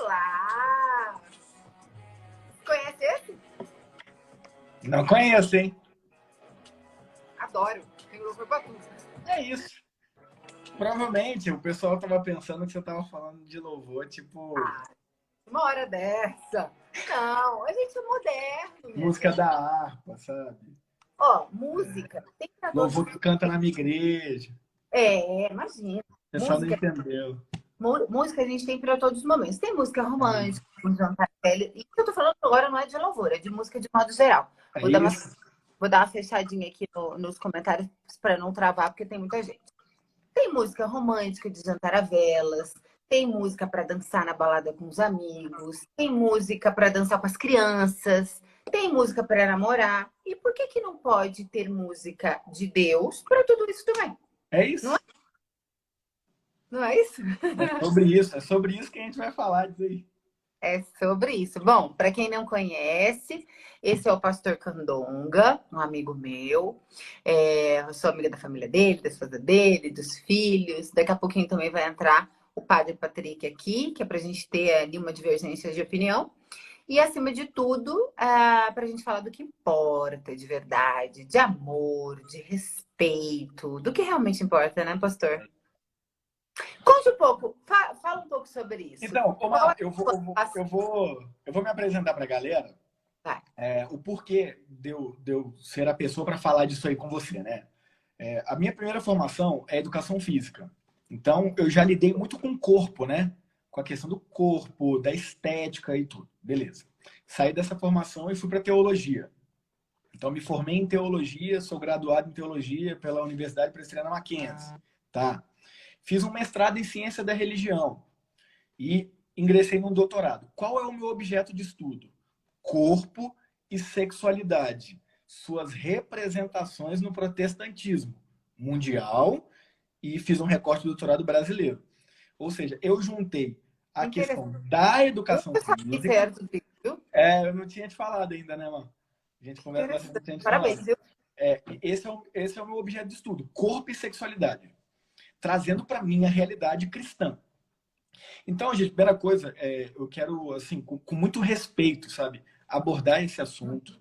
Olá! Conhece esse? Não conheço, hein? Adoro. Tem louvor pra tudo. É isso. Provavelmente o pessoal tava pensando que você tava falando de louvor, tipo, Uma hora dessa. Não, a gente é moderno, minha música gente. da harpa, sabe? Ó, música tem pra todos Louvor os que canta na momentos. minha igreja. Imagina. O pessoal não Música, entendeu. música a gente tem para todos os momentos. Tem música Ah, romântica, com jantar velho. E o que eu tô falando agora não é de louvor, é de música de modo geral. é Vou dar uma, isso. vou dar uma fechadinha aqui nos comentários para não travar, porque tem muita gente. Tem música romântica de jantar a velas, tem música para dançar na balada com os amigos, tem música para dançar com as crianças, tem música para namorar. E por que que não pode ter música de Deus para tudo isso também? É Não é, isso. não é isso? É sobre isso. É sobre isso que a gente vai falar disso aí. É sobre isso. Bom, para quem não conhece, esse é o pastor Candonga, um amigo meu. Eu sou amiga da família dele, da esposa dele, dos filhos. Daqui a pouquinho também vai entrar o padre Patrick aqui, que é para a gente ter ali uma divergência de opinião. E, acima de tudo, para a gente falar do que importa de verdade, de amor, de respeito, do que realmente importa, né, pastor? Conte um pouco, fala um pouco sobre isso. Então, Qual é Omar, eu a vou, sua eu vou, eu relação? vou, eu vou me apresentar para a galera, Vai. o porquê de eu ser a pessoa para falar disso aí com você, né? A minha primeira formação é educação física. Então, eu já lidei muito com o corpo, né? Com a questão do corpo, da estética e tudo. Beleza. Saí dessa formação e fui para teologia. Então, me formei em teologia, sou graduado em teologia pela Universidade Presbiteriana Mackenzie. Tá? Fiz um mestrado em ciência da religião e ingressei num doutorado. Qual é o meu objeto de estudo? Corpo e sexualidade. Suas representações no protestantismo mundial e fiz um recorte do doutorado brasileiro. Ou seja, eu juntei a questão Interessante. da educação Eu sabia física. perto disso. Eu não tinha te falado ainda, né, mano? A gente conversa, mas eu não Interessante. tinha te Parabéns, falado. viu? Esse é o meu objeto de estudo, corpo e sexualidade, trazendo para mim a realidade cristã. Então, gente, primeira coisa, eu quero, assim, com muito respeito, sabe, abordar esse assunto,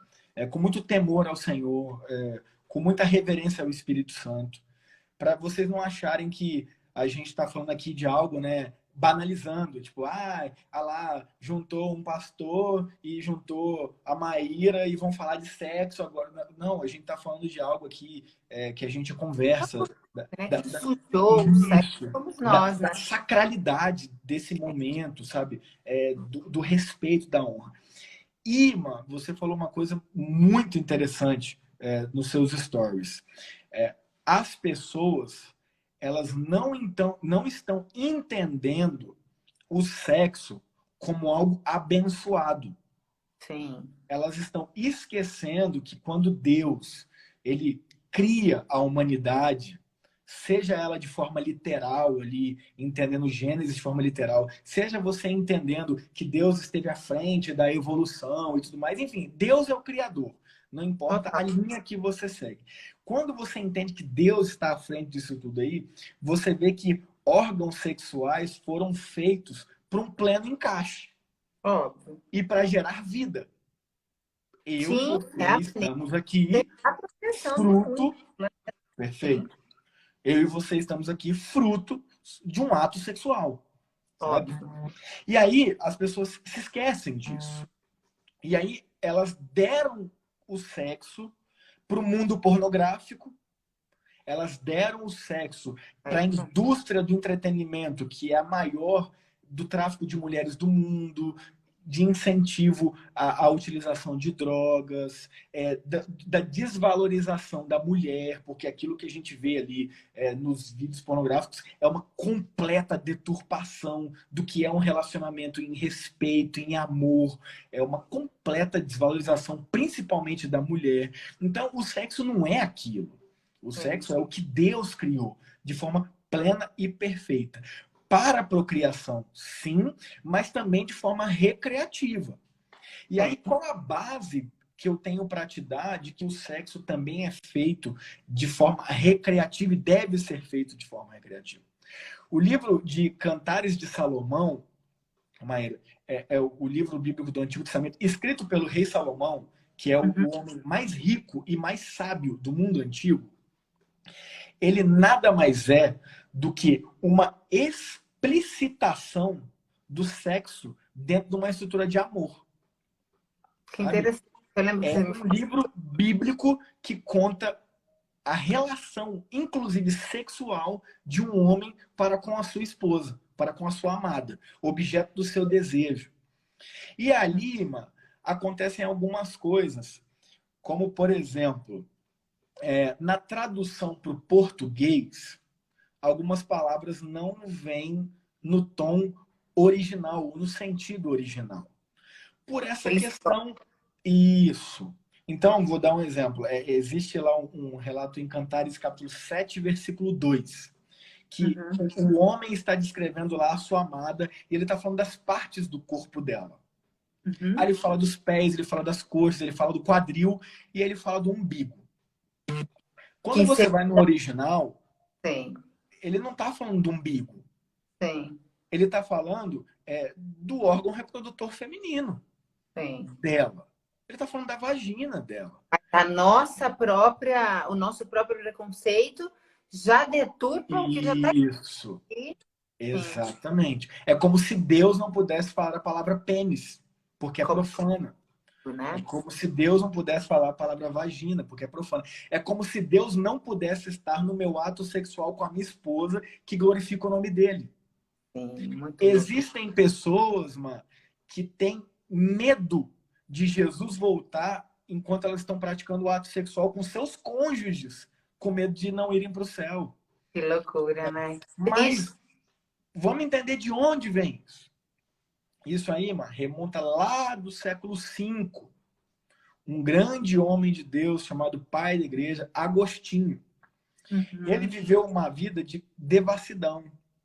com muito temor ao Senhor, com muita reverência ao Espírito Santo, para vocês não acharem que a gente está falando aqui de algo, né, banalizando, tipo, lá, juntou um pastor e juntou a Maíra e vão falar de sexo agora. Não, a gente está falando de algo aqui que a gente conversa Né? da, Que da, sujou o sexo isso, somos da, nós, da né? sacralidade desse momento, sabe? Do respeito, da honra. E, mano, você falou uma coisa muito interessante nos seus stories. As pessoas, elas não estão entendendo o sexo como algo abençoado. Sim. Elas estão esquecendo que quando Deus, ele cria a humanidade, seja ela de forma literal ali, entendendo Gênesis de forma literal, seja você entendendo que Deus esteve à frente da evolução e tudo mais, enfim, Deus é o criador. Não importa a Total. linha que você segue. Quando você entende que Deus está à frente disso tudo aí, você vê que órgãos sexuais foram feitos para um pleno encaixe Óbvio. e para gerar vida. Eu e Sim, você é assim. estamos Tem aqui a proteção do mundo, fruto, né? Sim, perfeito. Eu e você estamos aqui fruto de um ato sexual, sabe? óbvio. E aí as pessoas se esquecem disso. E aí elas deram o sexo para o mundo pornográfico, elas deram o sexo para a indústria do entretenimento, que é a maior do tráfico de mulheres do mundo, de incentivo à utilização de drogas, da desvalorização da mulher, porque aquilo que a gente vê ali nos vídeos pornográficos é uma completa deturpação do que é um relacionamento em respeito, em amor, é uma completa desvalorização, principalmente da mulher. Então, o sexo não é aquilo. O sexo é o que Deus criou de forma plena e perfeita. Para a procriação, sim, mas também de forma recreativa. E aí, qual a base que eu tenho para te dar de que o sexo também é feito de forma recreativa e deve ser feito de forma recreativa? O livro de Cantares de Salomão, Maíra, é o livro bíblico do Antigo Testamento, escrito pelo rei Salomão, que é Uhum. o homem mais rico e mais sábio do mundo antigo. Ele nada mais é do que uma explicitação do sexo dentro de uma estrutura de amor, Que sabe? interessante. Eu lembro que É você me um falou. livro bíblico que conta a relação, inclusive sexual, de um homem para com a sua esposa, para com a sua amada, objeto do seu desejo. E ali, mano, acontecem algumas coisas, como, por exemplo, na tradução para o português, algumas palavras não vêm no tom original, no sentido original. Por essa Eles... questão, isso. Então, vou dar um exemplo. Existe lá um relato em Cantares, capítulo 7, versículo 2, que Uhum. o homem está descrevendo lá a sua amada e ele está falando das partes do corpo dela. Aí Uhum. ele fala dos pés, ele fala das coxas, ele fala do quadril e ele fala do umbigo. Quando Que você você vai no original, tem, ele não está falando do umbigo. tem, Ele está falando do órgão reprodutor feminino tem. dela. Ele está falando da vagina dela. A nossa própria, o nosso próprio preconceito já deturpa o que já está Isso, aqui. Sim. exatamente. É como se Deus não pudesse falar a palavra pênis, porque é Como, profana. É né? como se Deus não pudesse falar a palavra vagina, porque é profana. É como se Deus não pudesse estar no meu ato sexual com a minha esposa, que glorifica o nome dele. Sim, muito louco. Existem pessoas, mano, que têm medo de Jesus voltar enquanto elas estão praticando o ato sexual com seus cônjuges, com medo de não irem para o céu. Que loucura, né? Triste. Mas vamos entender de onde vem isso. Isso aí, mano, remonta lá do século V. Um grande homem de Deus chamado pai da igreja, Agostinho. Ele Uhum. viveu uma vida de devassidão.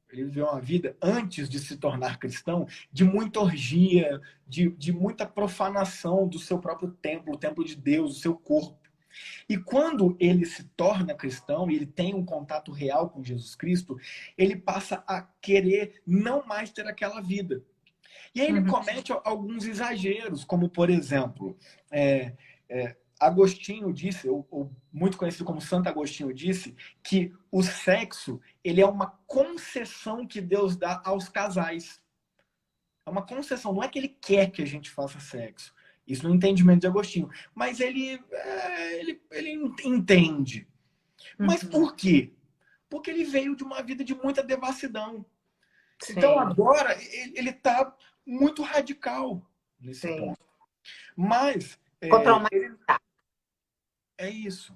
Ele viveu uma vida, antes de se tornar cristão, de muita orgia, de muita profanação do seu próprio templo, o templo de Deus, o seu corpo. E quando ele se torna cristão e ele tem um contato real com Jesus Cristo, ele passa a querer não mais ter aquela vida. E aí ele Uhum. comete alguns exageros, como, por exemplo, Agostinho disse, ou muito conhecido como Santo Agostinho disse, que o sexo ele é uma concessão que Deus dá aos casais. É uma concessão, não é que ele quer que a gente faça sexo. Isso no entendimento de Agostinho. Mas ele entende. Mas Uhum. por quê? Porque ele veio de uma vida de muita devassidão. Então Sim, agora ele está muito radical nesse sim. ponto. Mas Contra uma... é isso.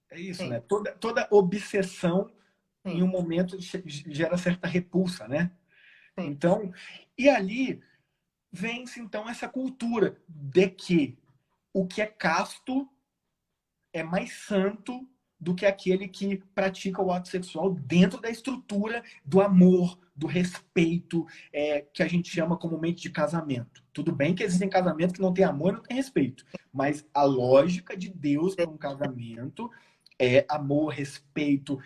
É isso, Sim, né? Toda obsessão em um sim, momento gera certa repulsa, né? sim. Então, e ali vence então essa cultura de que o que é casto é mais santo do que aquele que pratica o ato sexual dentro da estrutura do amor, do respeito, que a gente chama comumente de casamento. Tudo bem que existem casamentos que não tem amor e não tem respeito, mas a lógica de Deus para um casamento é amor, respeito,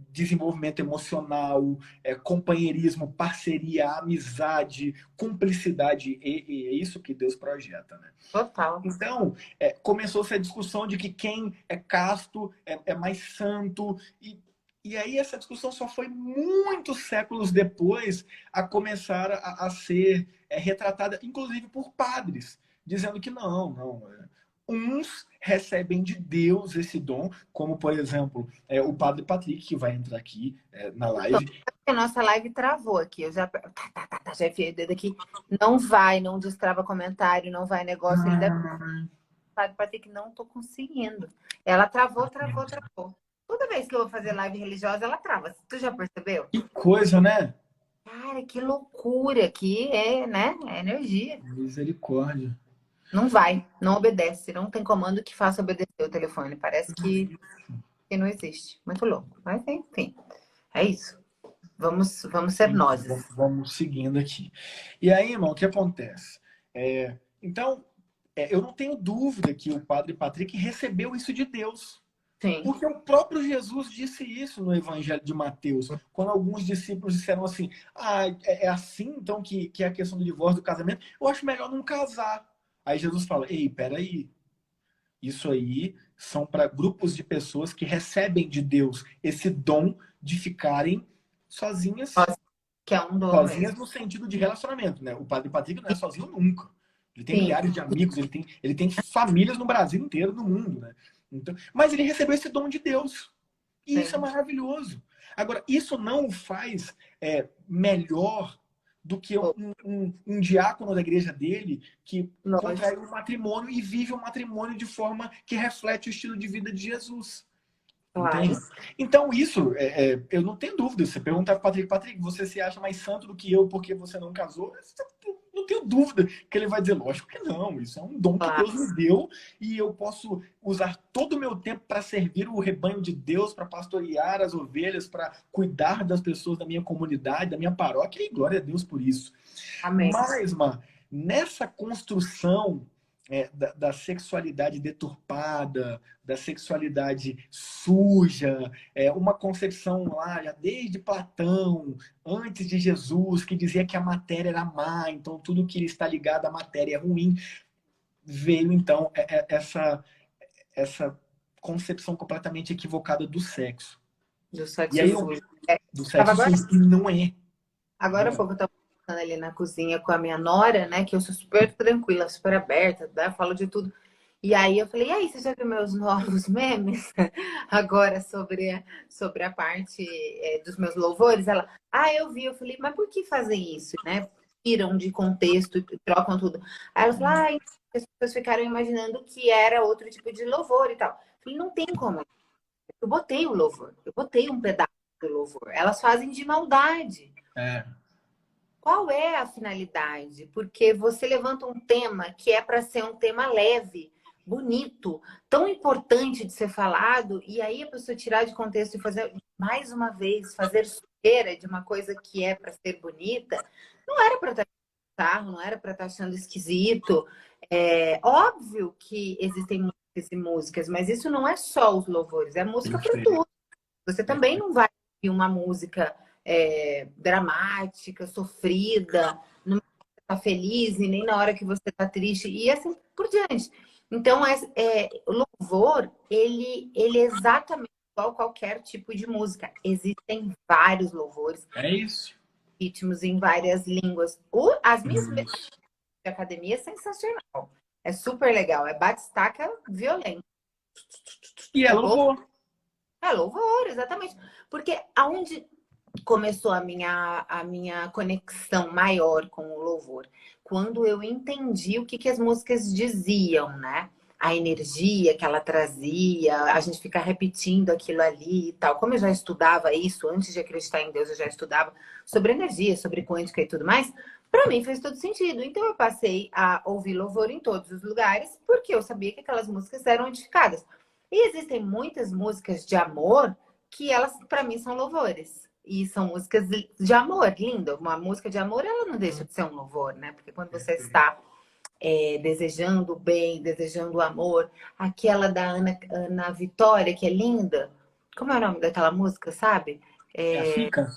desenvolvimento emocional, companheirismo, parceria, amizade, cumplicidade. E é isso que Deus projeta, né? Total. Então, começou-se a discussão de que quem é casto é mais santo. E aí essa discussão só foi muitos séculos depois a começar a ser retratada, inclusive por padres, dizendo que não. Uns recebem de Deus esse dom, como, por exemplo, o padre Patrick, que vai entrar aqui na Então, live. a nossa live travou aqui. Eu já, já enfiei o dedo aqui. Não vai, não destrava comentário, não vai negócio. Ele deve para ter que não tô conseguindo. Ela travou, travou, travou. Toda vez que eu vou fazer live religiosa, ela trava. Tu já percebeu? Que coisa, né? Cara, que loucura que é, né? É energia. Misericórdia. Não vai, não obedece. Não tem comando que faça obedecer o telefone. Parece que não existe. Muito louco. Mas enfim, é isso. Vamos ser nós. Vamos seguindo aqui. E aí, irmão, o que acontece? Então, eu não tenho dúvida que o padre Patrick recebeu isso de Deus. Sim. Porque o próprio Jesus disse isso no Evangelho de Mateus, quando alguns discípulos disseram assim: ah, é assim então que é a questão do divórcio, do casamento? Eu acho melhor não casar. Aí Jesus fala: ei, peraí, isso aí são para grupos de pessoas que recebem de Deus esse dom de ficarem sozinhas, Que é um dom sozinhas mesmo. no sentido de relacionamento, né? O Padre Patrick não é sozinho nunca. Ele tem Sim. milhares de amigos, ele tem famílias no Brasil inteiro, no mundo, né? Então, mas ele recebeu esse dom de Deus. E isso é Sim. maravilhoso. Agora, isso não o faz melhor do que um diácono da igreja dele que Lógico. contraiu um matrimônio e vive um matrimônio de forma que reflete o estilo de vida de Jesus. Entende? Claro. Então, isso, eu não tenho dúvida. Você pergunta para Patrick, Patrick, você se acha mais santo do que eu porque você não casou? Não tenho dúvida que ele vai dizer, lógico que não. Isso é um dom que Claro. Deus me deu e eu posso usar todo o meu tempo para servir o rebanho de Deus, para pastorear as ovelhas, para cuidar das pessoas da minha comunidade, da minha paróquia, e glória a Deus por isso. Amém. Mas, nessa construção da sexualidade deturpada, da sexualidade suja, uma concepção lá, já desde Platão, antes de Jesus, que dizia que a matéria era má, então tudo que está ligado à matéria é ruim, veio então essa concepção completamente equivocada do sexo. Do E sexo aí, sujo. do Tava sexo agora, sujo, e não é. agora Não há é. pouco eu tava falando ali na cozinha com a minha nora, né? Que eu sou super tranquila, super aberta, né? Falo de tudo. E aí eu falei, e aí, você já viu meus novos memes? Agora sobre a parte dos meus louvores? Ela, eu vi. Eu falei, mas por que fazem isso, né? Tiram de contexto e trocam tudo. Aí ela falou, as pessoas ficaram imaginando que era outro tipo de louvor e tal. Eu falei, não tem como. Eu botei o louvor, eu botei um pedaço do louvor. Elas fazem de maldade. É, Qual é a finalidade? Porque você levanta um tema que é para ser um tema leve, bonito, tão importante de ser falado, e aí a pessoa tirar de contexto e fazer, mais uma vez, fazer sujeira de uma coisa que é para ser bonita, não era para estar sarro, não era para estar achando esquisito. É óbvio que existem músicas e músicas, mas isso não é só os louvores, é música para perfeito. tudo. Você também não vai ouvir uma música dramática, sofrida, não está feliz e nem na hora que você está triste e assim por diante. Então, o louvor, ele é exatamente igual qualquer tipo de música. Existem vários louvores, É isso. ritmos em várias línguas. As minhas de Isso. academia é sensacional. É super legal. É batistaca violento. E é É bom? louvor. É louvor, exatamente. Porque aonde começou a minha conexão maior com o louvor? Quando eu entendi o que as músicas diziam, né? A energia que ela trazia, a gente ficar repetindo aquilo ali e tal. Como eu já estudava isso, antes de acreditar em Deus, eu já estudava sobre energia, sobre quântica e tudo mais, para mim fez todo sentido. Então eu passei a ouvir louvor em todos os lugares, porque eu sabia que aquelas músicas eram edificadas. E existem muitas músicas de amor que elas, para mim, são louvores. E são músicas de amor, lindo. Uma música de amor, ela não deixa de ser um louvor, né? Porque quando você está desejando o bem, desejando o amor, aquela da Ana Vitória, que é linda. Como é o nome daquela música, sabe? É a fica?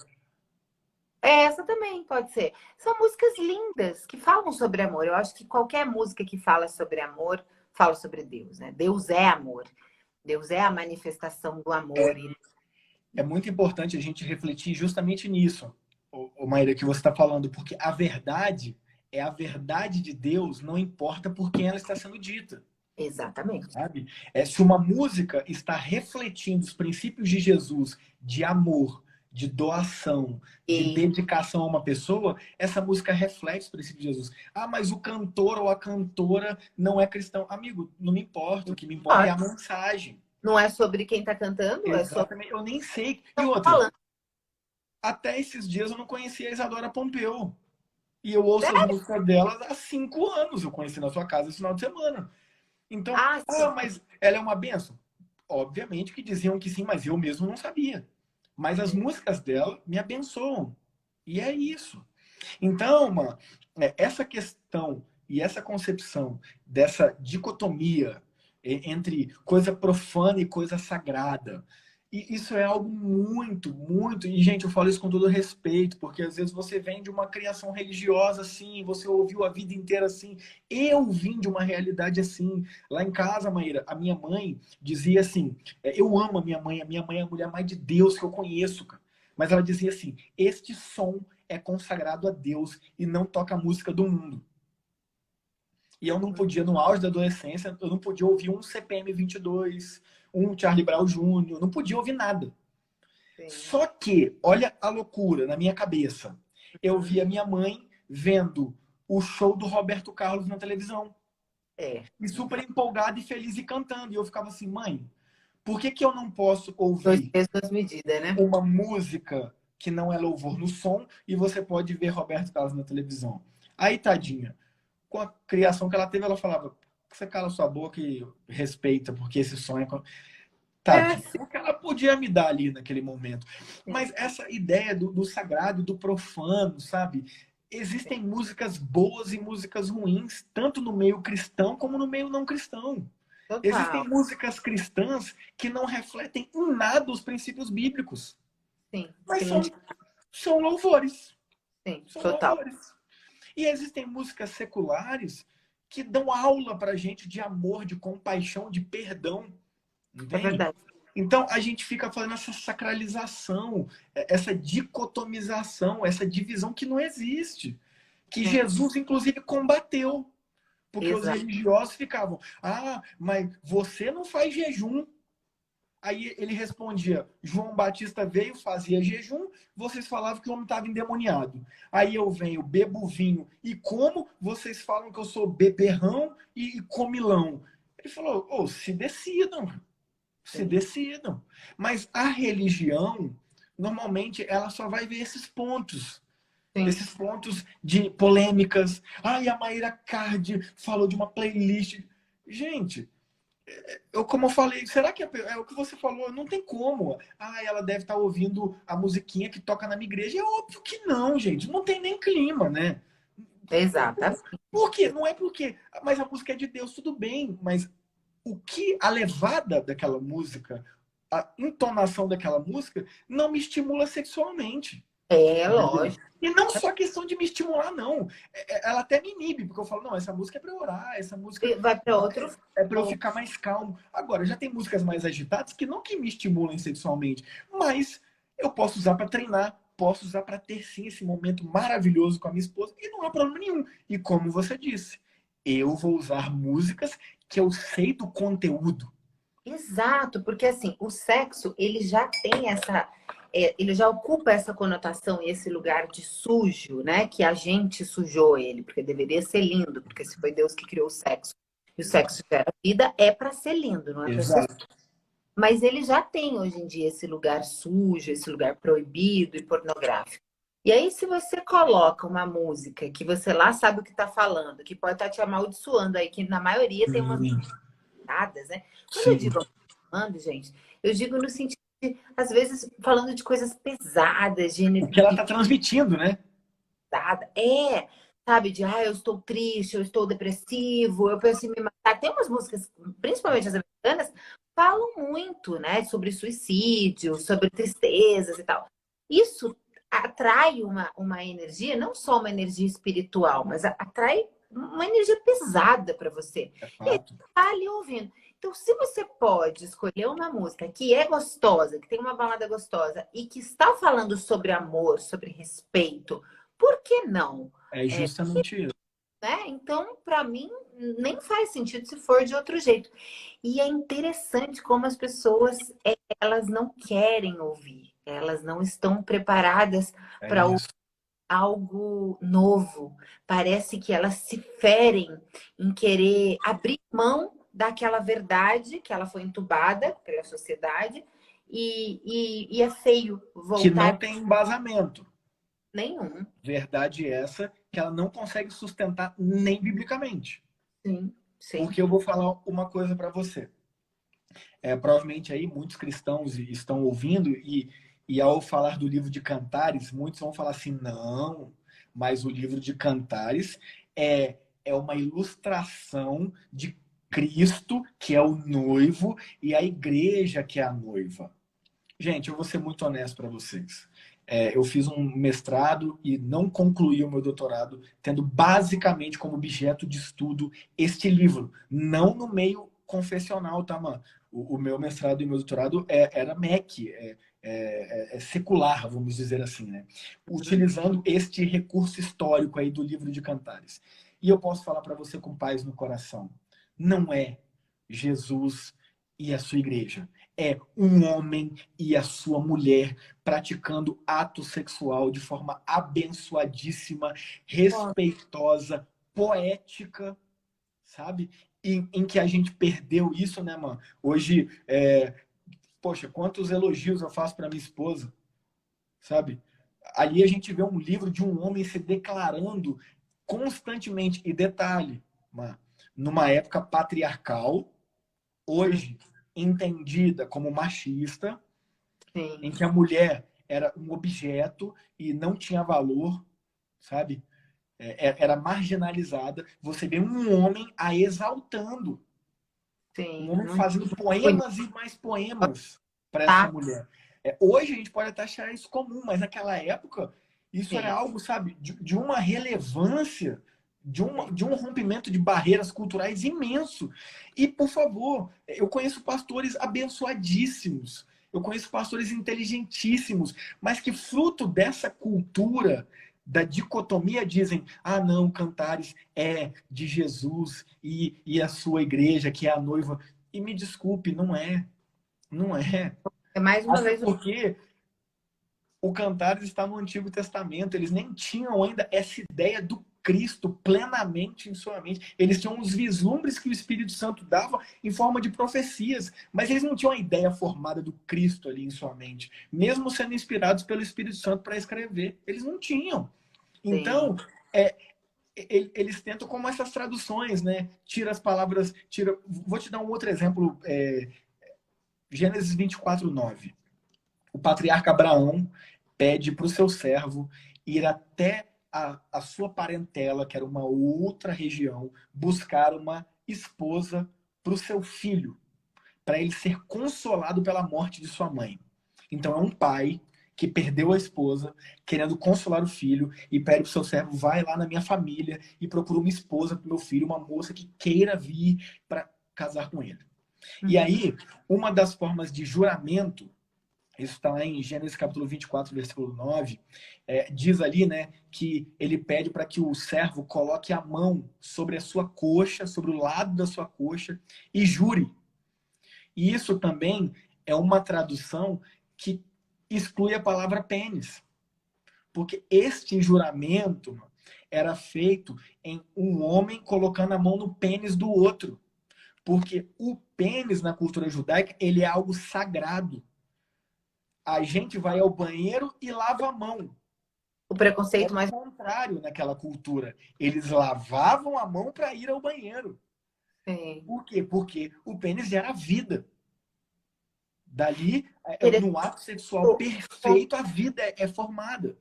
Essa também pode ser. São músicas lindas que falam sobre amor. Eu acho que qualquer música que fala sobre amor, fala sobre Deus, né? Deus é amor. Deus é a manifestação do amor. É muito importante a gente refletir justamente nisso, Maíra, que você está falando, porque a verdade é a verdade de Deus, não importa por quem ela está sendo dita, Exatamente. sabe? Se uma música está refletindo os princípios de Jesus, de amor, de doação, de E dedicação a uma pessoa, essa música reflete os princípios de Jesus. Ah, mas o cantor ou a cantora não é cristão. Amigo, não me importa, o que me importa é a mensagem. não é sobre quem está cantando, é sobre Exatamente, eu nem sei. quem E está outra, falando. até esses dias eu não conhecia a Isadora Pompeu. E eu ouço as músicas dela há 5 anos. Eu conheci na sua casa esse final de semana. Então, Sim. mas ela é uma benção? Obviamente que diziam que sim, mas eu mesmo não sabia. Mas as músicas dela me abençoam. E é isso. Então, essa questão e essa concepção dessa dicotomia entre coisa profana e coisa sagrada. E isso é algo muito, muito. E, gente, eu falo isso com todo respeito, porque às vezes você vem de uma criação religiosa assim, você ouviu a vida inteira assim. Eu vim de uma realidade assim. Lá em casa, Maíra, a minha mãe dizia assim: eu amo a minha mãe é a mulher mais de Deus que eu conheço, cara. Mas ela dizia assim: este som é consagrado a Deus e não toca a música do mundo. E eu não podia, no auge da adolescência, eu não podia ouvir um CPM 22, um Charlie Brown Jr., não podia ouvir nada. Sim. Só que, olha a loucura na minha cabeça. Eu Uhum. via minha mãe vendo o show do Roberto Carlos na televisão. É. E super empolgada e feliz e cantando. E eu ficava assim, mãe, por que que eu não posso Dois ouvir pesos, duas medidas, né? uma música que não é louvor no som e você pode ver Roberto Carlos na televisão? Aí, tadinha, com a criação que ela teve, ela falava: você cala sua boca e respeita, porque esse sonho é. É, Tadinho, o que ela podia me dar ali naquele momento. sim, Mas essa ideia do sagrado, do profano, sabe? sim. Existem músicas boas e músicas ruins, tanto no meio cristão como no meio não cristão. Total. Existem músicas cristãs que não refletem em nada os princípios bíblicos, Sim, mas que não são louvores. sim, São total. louvores. E existem músicas seculares que dão aula pra gente de amor, de compaixão, de perdão, É entende? verdade. Então a gente fica fazendo essa sacralização, essa dicotomização, essa divisão que não existe, que Sim, Jesus inclusive combateu, porque os exato. religiosos ficavam: ah, mas você não faz jejum. Aí ele respondia: João Batista veio, fazia jejum, vocês falavam que o homem estava endemoniado. Aí eu venho, bebo vinho, e como vocês falam que eu sou beberrão e comilão? Ele falou: oh, se decidam, se Sim, decidam. Mas a religião, normalmente, ela só vai ver sim. esses pontos de polêmicas. Ai, a Maíra Cardi falou de uma playlist. Gente, como eu falei, será que é o que você falou? Não tem como. Ah, ela deve estar ouvindo a musiquinha que toca na minha igreja. É óbvio que não, gente. Não tem nem clima, né? Exato. Por quê? Não é porque. Mas a música é de Deus, tudo bem. Mas o que a levada daquela música, a entonação daquela música, não me estimula sexualmente. É, Entendeu? lógico. E não só questão de me estimular, não. Ela até me inibe, porque eu falo: não, essa música é para orar, essa música Vai para outro é para eu flow. ficar mais calmo. Agora, já tem músicas mais agitadas que não que me estimulem sexualmente, mas eu posso usar para treinar, posso usar para ter sim esse momento maravilhoso com a minha esposa e não há problema nenhum. E como você disse, eu vou usar músicas que eu sei do conteúdo. Exato, porque assim, o sexo, ele já tem essa, ele já ocupa essa conotação e esse lugar de sujo, né? Que a gente sujou ele, porque deveria ser lindo, porque se foi Deus que criou o sexo e o Exato. sexo gera vida, é para ser lindo, não é para ser. Exato. Mas ele já tem hoje em dia esse lugar sujo, esse lugar proibido e pornográfico. E aí, se você coloca uma música que você lá sabe o que está falando, que pode estar te amaldiçoando aí, que na maioria tem umas Sim. piadas, né? Quando eu Sim. digo amaldiçoando, gente, eu digo no sentido de, às vezes, falando de coisas pesadas, de O que ela energia está transmitindo, né? pesada. É, sabe, de, eu estou triste, eu estou depressivo, eu penso em me matar. Tem umas músicas, principalmente as americanas, falam muito, né, sobre suicídio, sobre tristezas e tal. Isso atrai uma energia, não só uma energia espiritual, mas atrai uma energia pesada para você. É E aí, fato. você tá ali ouvindo. Então, se você pode escolher uma música que é gostosa, que tem uma balada gostosa e que está falando sobre amor, sobre respeito, por que não? É justamente isso. Né? Então, para mim, nem faz sentido se for de outro jeito. E é interessante como as pessoas, elas não querem ouvir, elas não estão preparadas É para isso. algo novo. Parece que elas se ferem em querer abrir mão daquela verdade que ela foi entubada pela sociedade e é feio Que não voltar tem embasamento. nenhum. Verdade essa que ela não consegue sustentar nem biblicamente. Sim, sim. Porque eu vou falar uma coisa para você. Provavelmente aí muitos cristãos estão ouvindo e ao falar do livro de Cantares, muitos vão falar assim: não, mas o livro de Cantares é uma ilustração de Cristo, que é o noivo, e a igreja, que é a noiva. Gente, eu vou ser muito honesto para vocês. Eu fiz um mestrado e não concluí o meu doutorado, tendo basicamente como objeto de estudo este livro. Não no meio confessional, tá, mano? O meu mestrado e meu doutorado era MEC, secular, vamos dizer assim, né? Utilizando este recurso histórico aí do livro de Cantares. E eu posso falar para você com paz no coração. Não é Jesus e a sua igreja. É um homem e a sua mulher praticando ato sexual de forma abençoadíssima, respeitosa, poética, sabe? Em que a gente perdeu isso, né, mano? Hoje, poxa, quantos elogios eu faço para minha esposa, sabe? Ali a gente vê um livro de um homem se declarando constantemente. E detalhe, mano, numa época patriarcal, hoje entendida como machista, em Sim, que a mulher era um objeto e não tinha valor, sabe? Era marginalizada. Você vê um homem a exaltando, um sim. homem Muito fazendo bonito, poemas e mais poemas para essa tá? mulher. Hoje a gente pode até achar isso comum, mas naquela época isso era Sim, algo, sabe, de uma relevância, sim. de um rompimento de barreiras culturais imenso. E, por favor, eu conheço pastores abençoadíssimos, eu conheço pastores inteligentíssimos, mas que fruto dessa cultura da dicotomia dizem: ah, não, Cantares é de Jesus e a sua igreja, que é a noiva. E me desculpe, não é. Não é. É mais uma Até vez porque o Cantares está no Antigo Testamento. Eles nem tinham ainda essa ideia do Cristo plenamente em sua mente. Eles tinham os vislumbres que o Espírito Santo dava em forma de profecias, mas eles não tinham a ideia formada do Cristo ali em sua mente, mesmo sendo inspirados pelo Espírito Santo para escrever. Eles não tinham. sim. Então, é, eles tentam como essas traduções, né? Tira as palavras, tira. Vou te dar um outro exemplo, Gênesis 24:9. O patriarca Abraão pede para o seu servo ir até a sua parentela, que era uma outra região, buscar uma esposa para o seu filho, para ele ser consolado pela morte de sua mãe. Então é um pai que perdeu a esposa, querendo consolar o filho, e pede para o seu servo: vai lá na minha família e procura uma esposa para o meu filho, uma moça que queira vir para casar com ele. E Uhum. aí, uma das formas de juramento, isso está lá em Gênesis capítulo 24, versículo 9, diz ali, né, que ele pede para que o servo coloque a mão sobre a sua coxa, sobre o lado da sua coxa, e jure. E isso também é uma tradução que exclui a palavra pênis. Porque este juramento era feito em um homem colocando a mão no pênis do outro. Porque o pênis na cultura judaica, ele é algo sagrado. A gente vai ao banheiro e lava a mão. O preconceito Era o mais. contrário naquela cultura. Eles lavavam a mão para ir ao banheiro. Sim. Por quê? Porque o pênis era a vida. Dali, no ato sexual perfeito, a vida é formada.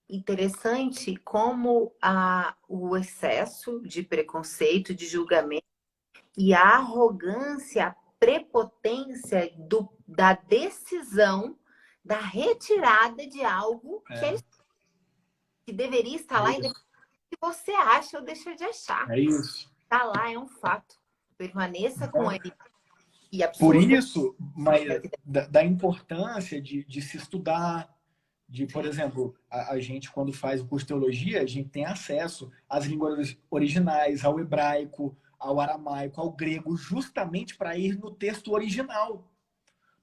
Interessante como o excesso de preconceito, de julgamento e a arrogância, a prepotência da decisão da retirada de algo É, que deveria estar é lá, isso. independente do que você acha ou deixa de achar. É isso. Está lá, é um fato. Permaneça com Então, ele e por absorva isso, mas, da importância de se estudar, de, por sim, exemplo, a gente, quando faz o curso de teologia, a gente tem acesso às línguas originais, ao hebraico, ao aramaico, ao grego, justamente para ir no texto original.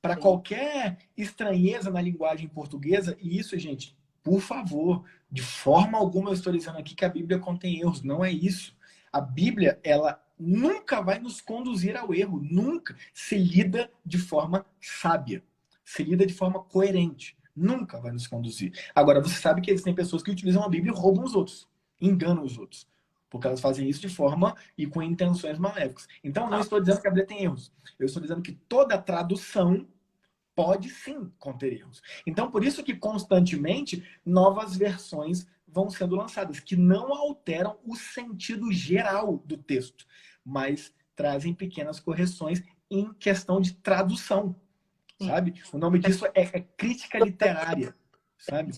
Para sim. qualquer estranheza na linguagem portuguesa, e isso, gente, por favor, de forma alguma eu estou dizendo aqui que a Bíblia contém erros, não é isso. A Bíblia, ela nunca vai nos conduzir ao erro, nunca, se lida de forma sábia, se lida de forma coerente, nunca vai nos conduzir. Agora, você sabe que existem pessoas que utilizam a Bíblia e roubam os outros, enganam os outros, porque elas fazem isso de forma e com intenções maléficas. Então, eu não estou dizendo que a Bíblia tem erros, eu estou dizendo que toda tradução pode sim conter erros. Então, por isso que constantemente novas versões vão sendo lançadas, que não alteram o sentido geral do texto, mas trazem pequenas correções em questão de tradução, Sim. sabe? O nome disso é crítica literária, sabe?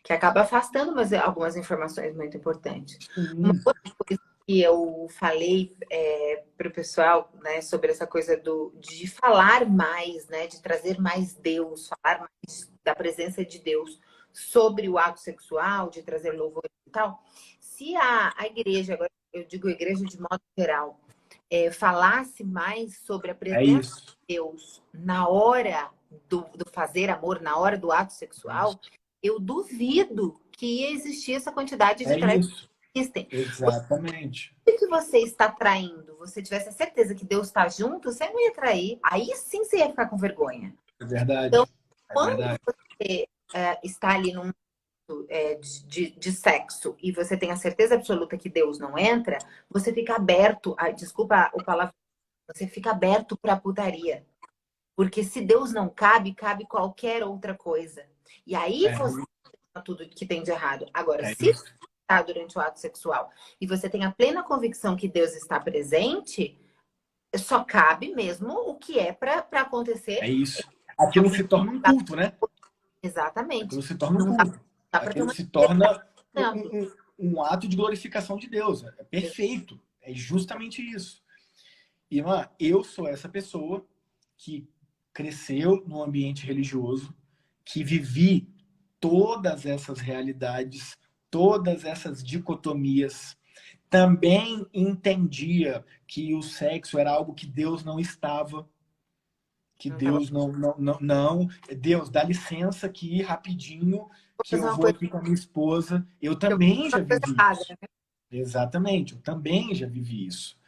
Que acaba afastando algumas informações muito importantes. Uma Sim, outra coisa que eu falei para o pessoal, né, sobre essa coisa de falar mais, né, de trazer mais Deus, falar mais da presença de Deus sobre o ato sexual, de trazer louvor e tal. Se a igreja, agora eu digo igreja de modo geral, falasse mais sobre a é presença isso. de Deus na hora do fazer amor, na hora do ato sexual, eu duvido que ia existir essa quantidade de É traições isso. que existem. Exatamente. Se o que você está traindo, você tivesse a certeza que Deus está junto, você não ia trair. Aí sim você ia ficar com vergonha. É verdade. Então, É quando verdade. você está ali num de sexo e você tem a certeza absoluta que Deus não entra, você fica aberto, desculpa o palavra, você fica aberto para a putaria. Porque se Deus não cabe, cabe qualquer outra coisa. E aí É, você tudo que tem de errado. Agora, é se isso. está durante o ato sexual e você tem a plena convicção que Deus está presente, só cabe mesmo o que é para É acontecer. isso. Aquilo se torna um culto, né? Exatamente. Aquilo se torna um Não dá, culto. para ter Aquilo uma se torna exemplo. um ato de glorificação de Deus. É perfeito. É justamente isso. Irmã, eu sou essa pessoa que cresceu no ambiente religioso, que vivi todas essas realidades, todas essas dicotomias. Também entendia que o sexo era algo que Deus não estava, que Não tava. Deus não. Deus, dá licença aqui rapidinho, Vou que fazer eu uma vou coisa, aqui com a minha esposa. Eu eu também já uma coisa vivi errada, isso. né? Exatamente, eu também já vivi isso.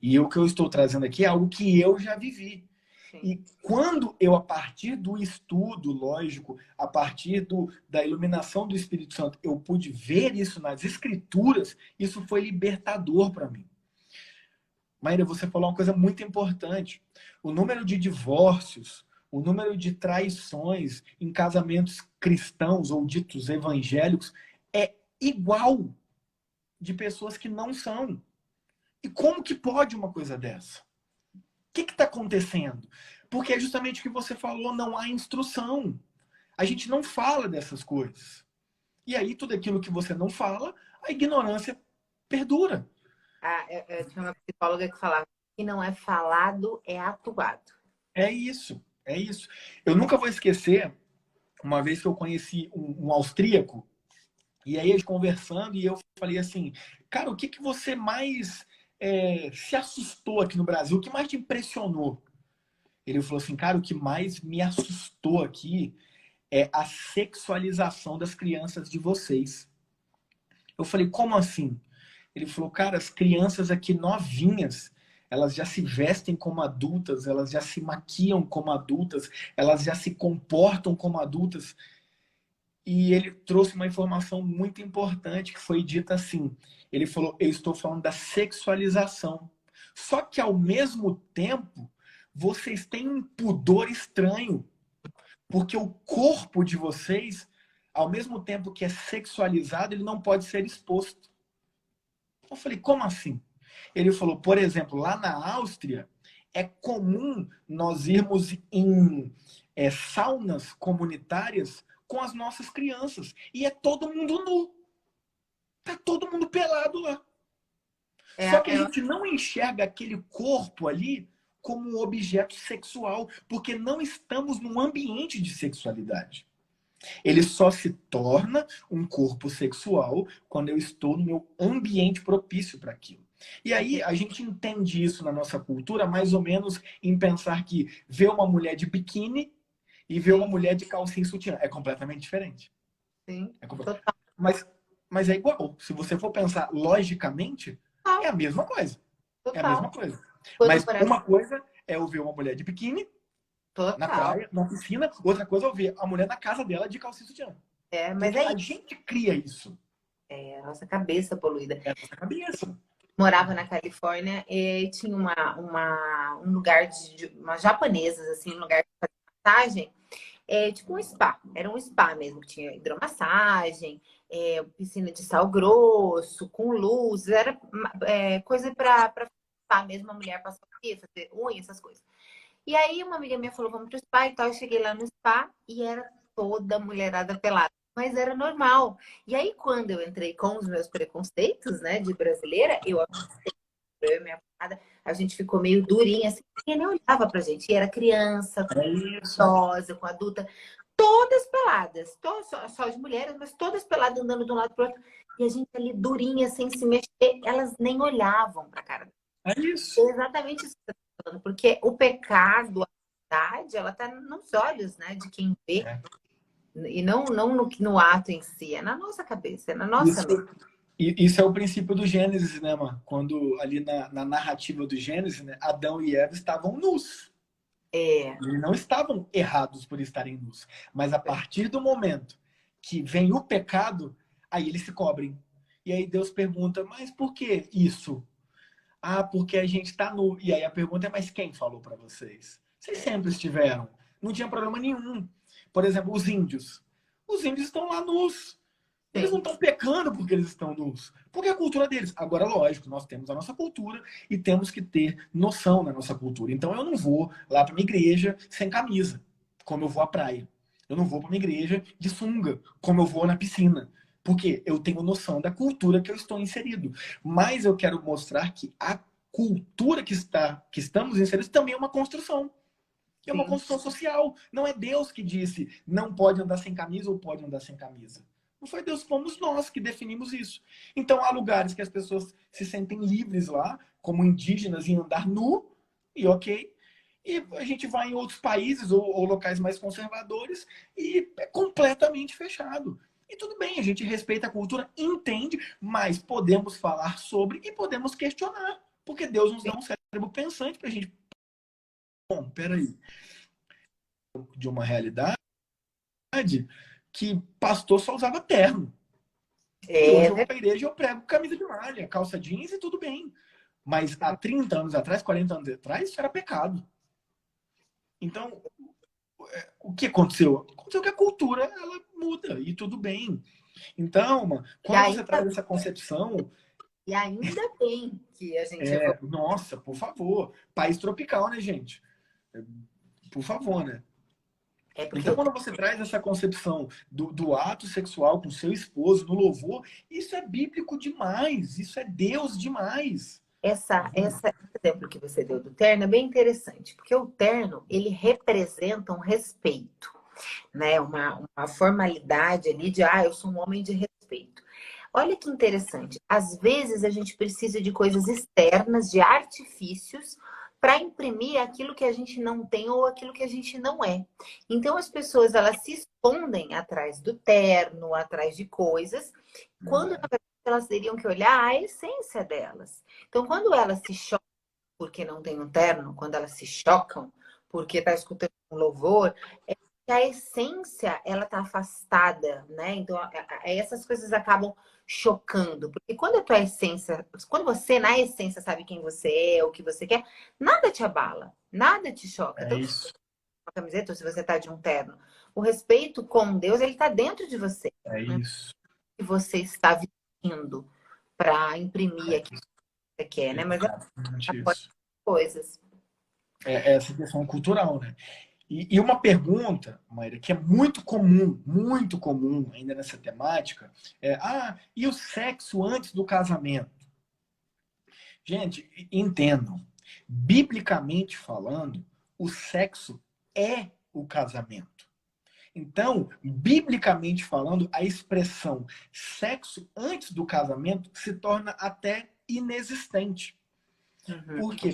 E o que eu estou trazendo aqui é algo que eu já vivi. Sim. E quando eu, a partir do estudo, lógico, a partir da iluminação do Espírito Santo, eu pude ver isso nas Escrituras, isso foi libertador para mim. Maíra, você falou uma coisa muito importante. O número de divórcios, o número de traições em casamentos cristãos ou ditos evangélicos é igual de pessoas que não são. E como que pode uma coisa dessa? O que está acontecendo? Porque é justamente o que você falou, não há instrução. A gente não fala dessas coisas. E aí, tudo aquilo que você não fala, a ignorância perdura. Eu tinha uma psicóloga que falava que não é falado, é atuado. É isso, é isso. Eu nunca vou esquecer uma vez que eu conheci um austríaco, e aí a gente conversando, e eu falei assim, cara, o que, que você mais se assustou aqui no Brasil? O que mais te impressionou? Ele falou assim, cara, o que mais me assustou aqui é a sexualização das crianças de vocês. Eu falei, como assim? Ele falou, cara, as crianças aqui novinhas, elas já se vestem como adultas, elas já se maquiam como adultas, elas já se comportam como adultas. E ele trouxe uma informação muito importante que foi dita assim. Ele falou, eu estou falando da sexualização. Só que ao mesmo tempo, vocês têm um pudor estranho, porque o corpo de vocês, ao mesmo tempo que é sexualizado, ele não pode ser exposto. Eu falei, como assim? Ele falou, por exemplo, lá na Áustria, é comum nós irmos em saunas comunitárias com as nossas crianças. E é todo mundo nu. Tá todo mundo pelado lá. É, Só que a é, gente não enxerga aquele corpo ali como um objeto sexual, porque não estamos num ambiente de sexualidade. Ele só se torna um corpo sexual quando eu estou no meu ambiente propício para aquilo. E aí a gente entende isso na nossa cultura mais ou menos em pensar que ver uma mulher de biquíni e ver uma sim, mulher de calcinha e sutiã é completamente diferente. sim, É complet... total. mas, mas é igual. Se você for pensar logicamente, é a mesma coisa. É a mesma Total. coisa. Quando Mas por uma coisa é eu ver uma mulher de biquíni na total. praia, na piscina, outra coisa é eu ver a mulher na casa dela de calcinha e sutiã. Mas Porque é a isso. gente cria isso. É a nossa cabeça poluída. É a nossa cabeça. Morava na Califórnia e tinha um lugar de umas japonesas, assim, um lugar de fazer massagem, tipo um spa. Era um spa mesmo, tinha hidromassagem, piscina de sal grosso, com luz, era coisa para spa mesmo, a mulher passar o quê? Fazer unha, essas coisas. E aí uma amiga minha falou, vamos pro spa e tal. Eu cheguei lá no spa e era toda mulherada pelada. Mas era normal. E aí, quando eu entrei com os meus preconceitos, né, de brasileira, eu e minha cunhada, a gente ficou meio durinha, assim, porque nem olhava pra gente. E era criança, É isso. idosa, com adulta, todas peladas. Só as mulheres, mas todas peladas andando de um lado pro outro. E a gente ali durinha, sem se mexer. Elas nem olhavam pra cara. É isso. É exatamente isso que você está falando, porque o pecado, a verdade, ela está nos olhos, né, de quem vê, É. e não no ato em si, é na nossa cabeça, é na nossa Isso, mente. isso é o princípio do Gênesis, né, mano? Quando ali na narrativa do Gênesis, né, Adão e Eva estavam nus. É, Eles não estavam errados por estarem nus. Mas a partir do momento que vem o pecado, aí eles se cobrem. E aí Deus pergunta, mas por que isso? Ah, porque a gente está nu. E aí a pergunta é, mas quem falou para vocês? Vocês sempre estiveram. Não tinha problema nenhum. Por exemplo, os índios. Os índios estão lá nus. Eles não sim, estão pecando porque eles estão nus. Porque é a cultura deles. Agora, lógico, nós temos a nossa cultura e temos que ter noção da nossa cultura. Então, eu não vou lá para minha igreja sem camisa, como eu vou à praia. Eu não vou para minha igreja de sunga, como eu vou na piscina. Porque eu tenho noção da cultura que eu estou inserido. Mas eu quero mostrar que a cultura que estamos inseridos também é uma construção. É uma sim, construção social. Não é Deus que disse não pode andar sem camisa ou pode andar sem camisa. Não foi Deus, fomos nós que definimos isso. Então há lugares que as pessoas se sentem livres lá, como indígenas, em andar nu, e ok. E a gente vai em outros países ou locais mais conservadores e é completamente fechado. E tudo bem, a gente respeita a cultura, entende, mas podemos falar sobre e podemos questionar. Porque Deus nos dá um cérebro pensante para a gente. Bom, peraí. De uma realidade que pastor só usava terno. E hoje é eu vou verdade. pra igreja e eu prego camisa de malha, calça jeans e tudo bem. Mas há 30 anos atrás, 40 anos atrás, isso era pecado. Então, o que aconteceu? Aconteceu que a cultura, ela muda e tudo bem. Então, mano, E quando você traz ainda, essa concepção, e ainda bem que a gente evolui. nossa, por favor, país tropical, né, gente? Por favor, né? É porque Então, quando você traz essa concepção do ato sexual com seu esposo no louvor, isso é bíblico demais, isso é Deus demais. esse exemplo que você deu do terno é bem interessante, porque o terno, ele representa um respeito, né? Uma formalidade ali de, eu sou um homem de respeito. Olha que interessante. Às vezes a gente precisa de coisas externas, de artifícios, para imprimir aquilo que a gente não tem ou aquilo que a gente não é. Então as pessoas elas se escondem atrás do terno, atrás de coisas, quando na verdade elas teriam que olhar a essência delas. Então quando elas se chocam porque não tem um terno, quando elas se chocam porque está escutando um louvor, que a essência ela tá afastada, né? Então essas coisas acabam chocando, porque quando a tua essência, quando você na essência sabe quem você é, o que você quer, nada te abala, nada te choca. É Tanto se você isso, tá uma camiseta ou se você tá de um terno, o respeito com Deus ele tá dentro de você, é né? isso, Que você está vestindo para imprimir é aquilo que você quer, né? Mas é exatamente outras isso. coisas. É essa questão cultural, né? E uma pergunta, Mayra, que é muito comum ainda nessa temática, e o sexo antes do casamento? Gente, entendam. Biblicamente falando, o sexo é o casamento. Então, biblicamente falando, a expressão sexo antes do casamento se torna até inexistente. Uhum, Porque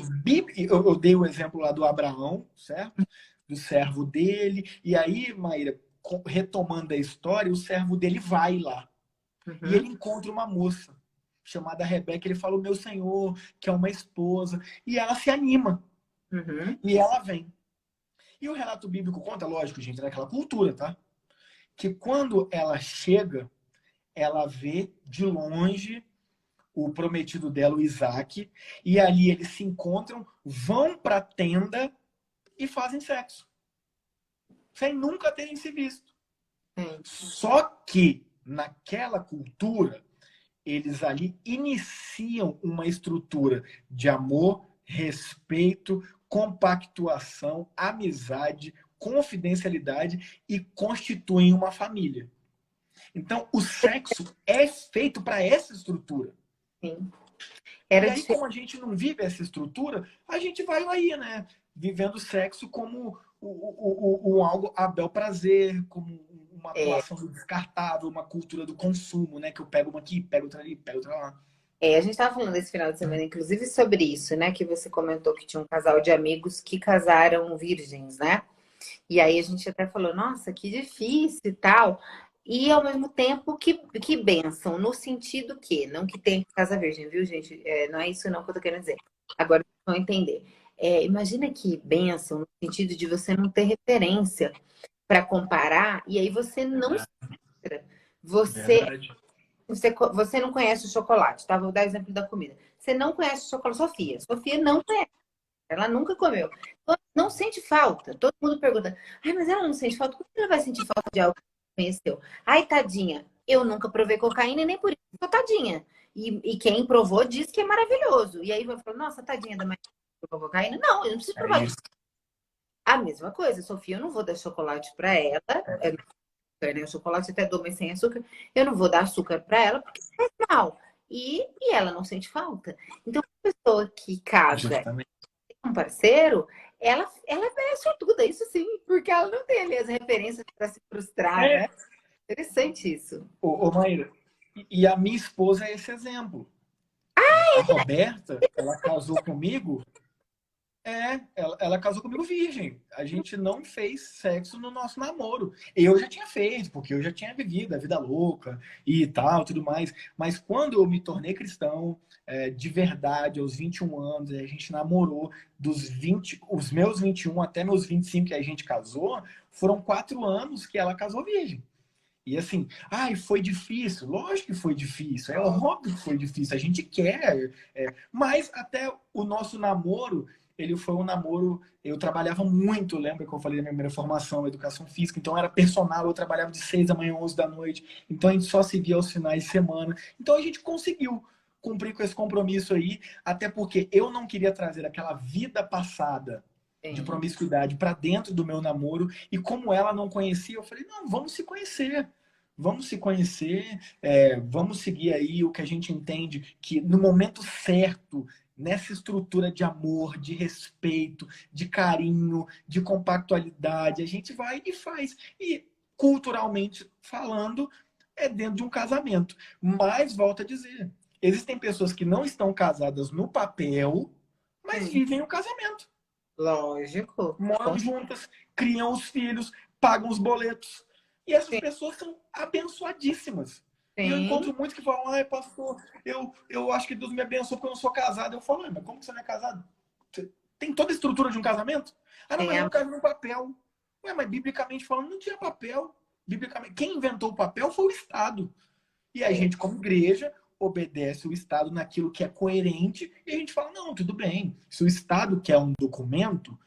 eu dei o exemplo lá do Abraão, certo? Do servo dele. E aí, Maíra, retomando a história, o servo dele vai lá. E ele uhum, encontra uma moça chamada Rebeca. Ele fala: o meu senhor, que é uma esposa. E ela se anima. uhum, E ela vem. E o relato bíblico conta, lógico, gente, daquela cultura, tá? Que quando ela chega, ela vê de longe o prometido dela, o Isaac, e ali eles se encontram, vão para a tenda e fazem sexo, sem nunca terem se visto. sim, Só que naquela cultura eles ali iniciam uma estrutura de amor, respeito, compactuação, amizade, confidencialidade e constituem uma família. Então, o sexo é feito para essa estrutura. Sim. E aí, como a gente não vive essa estrutura, a gente vai aí, né? Vivendo o sexo como algo a bel prazer, como uma atuação do descartável, uma cultura do consumo, né? Que eu pego uma aqui, pego outra ali, pego outra lá. A gente estava falando esse final de semana, inclusive, sobre isso, né? Que você comentou que tinha um casal de amigos que casaram virgens, né? E aí a gente até falou, nossa, que difícil e tal. E ao mesmo tempo, que bênção, no sentido que, não que tem que casar virgem, viu, gente? Não é isso não que eu tô querendo dizer. Agora, vocês vão entender. Imagina que bênção, no sentido de você não ter referência para comparar, e aí você não você, você não conhece o chocolate, tá? Vou dar exemplo da comida. Você não conhece o chocolate, Sofia. Sofia não conhece. Ela nunca comeu. Não sente falta. Todo mundo pergunta, ai, mas ela não sente falta? Como ela vai sentir falta de algo que não conheceu? Ai, tadinha, eu nunca provei cocaína e nem por isso sou tadinha. E quem provou diz que é maravilhoso. E aí vai falar, nossa, tadinha da mãe que provou cocaína? Não, eu não preciso provar isso. A mesma coisa, Sofia, eu não vou dar chocolate para ela. Né? O chocolate até dou, mas sem açúcar. Eu não vou dar açúcar para ela porque faz mal. E ela não sente falta. Então, a pessoa que casa um parceiro, ela é sortuda, isso sim, porque ela não tem ali as referências para se frustrar, né? Interessante isso. Ô Maíra, e a minha esposa é esse exemplo. A Roberta, ela casou comigo. Ela casou comigo virgem. A gente não fez sexo no nosso namoro. Eu já tinha feito, porque eu já tinha vivido a vida louca e tal, tudo mais. Mas quando eu me tornei cristão, de verdade, aos 21 anos, a gente namorou os meus 21 até meus 25 que a gente casou, foram 4 anos que ela casou virgem. E assim, foi difícil. Lógico que foi difícil. É óbvio que foi difícil. A gente quer. Mas até o nosso namoro, ele foi um namoro. Eu trabalhava muito, lembra que eu falei da minha primeira formação, educação física. Então era personal, eu trabalhava de 6 da manhã, 11 da noite. Então a gente só se via aos finais de semana. Então a gente conseguiu cumprir com esse compromisso aí. Até porque eu não queria trazer aquela vida passada de promiscuidade para dentro do meu namoro. E como ela não conhecia, eu falei, não, vamos se conhecer. Vamos se conhecer, vamos seguir aí o que a gente entende que no momento certo, nessa estrutura de amor, de respeito, de carinho, de compactualidade, a gente vai e faz. E culturalmente falando, é dentro de um casamento. Mas, volto a dizer, existem pessoas que não estão casadas no papel, mas vivem o casamento. Lógico. Moram juntas, criam os filhos, pagam os boletos. E essas pessoas são abençoadíssimas. Sim. E eu encontro muitos que falam, pastor, eu acho que Deus me abençoou porque eu não sou casado. Eu falo, mas como que você não é casado? Você tem toda a estrutura de um casamento? Não, mas eu caso no papel. Mas biblicamente falando, não tinha papel. Biblicamente, quem inventou o papel foi o Estado. E a gente, como igreja, obedece o Estado naquilo que é coerente. E a gente fala, não, tudo bem. Se o Estado quer um documento,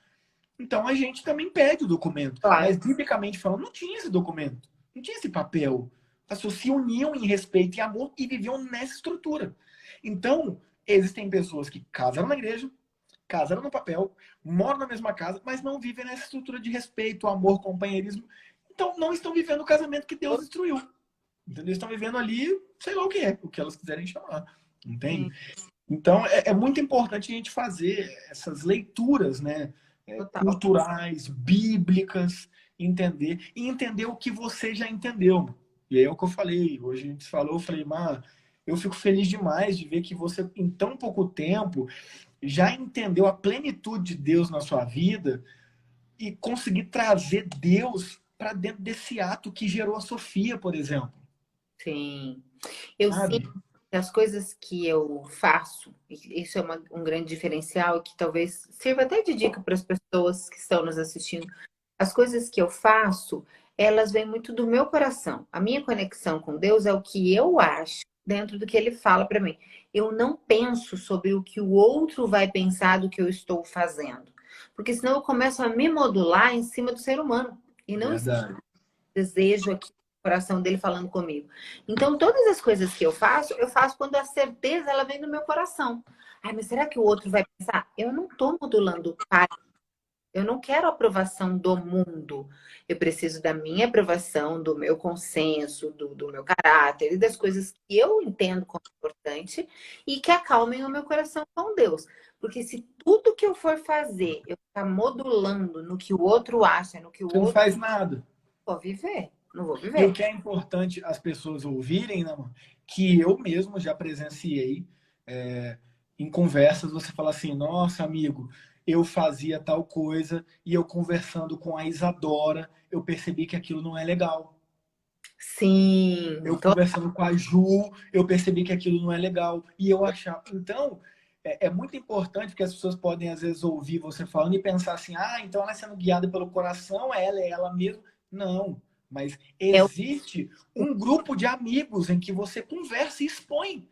então a gente também pede o documento. Claro. Mas, biblicamente falando, não tinha esse documento. Não tinha esse papel. As pessoas se uniam em respeito e amor e viviam nessa estrutura. Então, existem pessoas que casaram na igreja, casaram no papel, moram na mesma casa, mas não vivem nessa estrutura de respeito, amor, companheirismo. Então, não estão vivendo o casamento que Deus destruiu. Entendeu? Estão vivendo ali, sei lá o que elas quiserem chamar. Entende? Então, é muito importante a gente fazer essas leituras, né? Culturais, bíblicas, entender. E entender o que você já entendeu. E aí é o que eu falei. Hoje a gente falou, eu falei, eu fico feliz demais de ver que você, em tão pouco tempo, já entendeu a plenitude de Deus na sua vida e conseguir trazer Deus para dentro desse ato que gerou a Sofia, por exemplo. Sim. Eu sinto que as coisas que eu faço, isso é um grande diferencial e que talvez sirva até de dica para as pessoas que estão nos assistindo. As coisas que eu faço, elas vêm muito do meu coração. A minha conexão com Deus é o que eu acho dentro do que Ele fala para mim. Eu não penso sobre o que o outro vai pensar do que eu estou fazendo. Porque senão eu começo a me modular em cima do ser humano. E não existe desejo aqui coração dele falando comigo. Então, todas as coisas que eu faço quando a certeza ela vem do meu coração. Ai, mas será que o outro vai pensar? Eu não estou modulando para. Eu não quero a aprovação do mundo. Eu preciso da minha aprovação, do meu consenso, do meu caráter e das coisas que eu entendo como importante e que acalmem o meu coração com Deus. Porque se tudo que eu for fazer, eu ficar modulando no que o outro acha, no que o Você não outro faz nada. vou viver, não vou E o viver. que é importante as pessoas ouvirem, né, mano? Que eu mesmo já presenciei em conversas, você fala assim, nossa, amigo, eu fazia tal coisa e eu conversando com a Isadora, eu percebi que aquilo não é legal. Sim, Eu conversando com a Ju, eu percebi que aquilo não é legal. E eu achava. Então, é muito importante, porque as pessoas podem, às vezes, ouvir você falando e pensar assim: ah, então ela é sendo guiada pelo coração, ela é ela mesma. Não. Mas é o existe um grupo de amigos em que você conversa e expõe.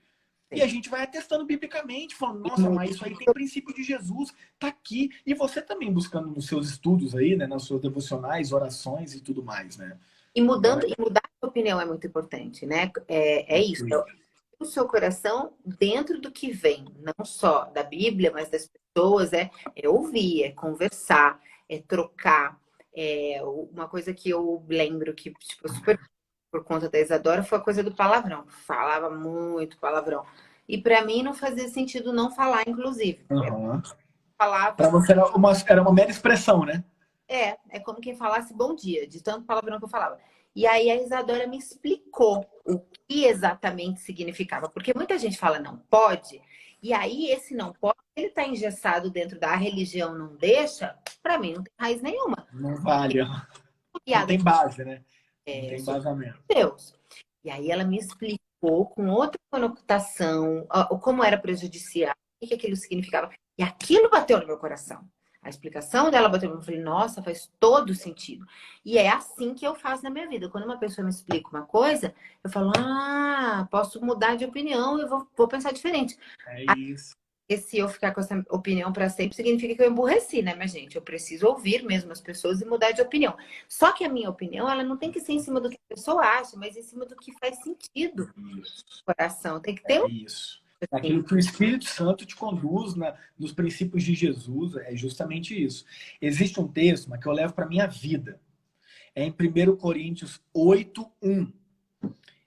E a gente vai atestando biblicamente, falando, nossa, mas isso aí tem princípio de Jesus, tá aqui. E você também buscando nos seus estudos aí, né, nas suas devocionais, orações e tudo mais, né? Então, e mudar a opinião é muito importante, né? É isso. perfeito. O seu coração dentro do que vem, não só da Bíblia, mas das pessoas, é ouvir, é conversar, é trocar. Uma coisa que eu lembro que, tipo, super por conta da Isadora foi a coisa do palavrão. Falava muito palavrão. E para mim não fazia sentido não falar, inclusive. Uhum. Falava, Para você era uma mera expressão, né? é como quem falasse bom dia, de tanto palavrão que eu falava. E aí a Isadora me explicou o que exatamente significava. Porque muita gente fala não pode, e aí esse não pode, ele está engessado dentro da religião, não deixa, para mim não tem raiz nenhuma. Não vale. Não Piada tem de base, né? Não eu tem sou embasamento. Deus. E aí ela me explicou com outra conotação, como era prejudicial, o que aquilo significava. E aquilo bateu no meu coração. A explicação dela bateu no meu, eu falei, nossa, faz todo sentido. E é assim que eu faço na minha vida. Quando uma pessoa me explica uma coisa, eu falo, posso mudar de opinião, eu vou pensar diferente. É isso. E se eu ficar com essa opinião para sempre, significa que eu emburreci, né, minha gente? Eu preciso ouvir mesmo as pessoas e mudar de opinião. Só que a minha opinião, ela não tem que ser em cima do que a pessoa acha, mas em cima do que faz sentido Isso. no coração. Tem que ter É um isso. assim. Aquilo que o Espírito Santo te conduz nos princípios de Jesus, é justamente isso. Existe um texto, mas que eu levo para minha vida. É em 1 Coríntios 8:1.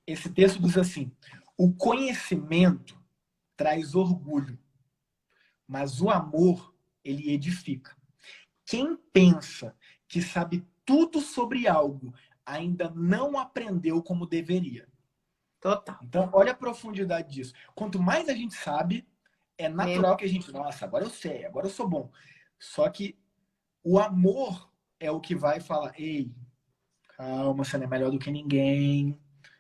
Esse texto diz assim: o conhecimento traz orgulho, mas o amor, ele edifica. Quem pensa que sabe tudo sobre algo ainda não aprendeu como deveria. Total. Então, olha a profundidade disso. Quanto mais a gente sabe, é Meu, natural que a gente, nossa, agora eu sei, agora eu sou bom. Só que o amor é o que vai falar, ei, calma, você não é melhor do que ninguém.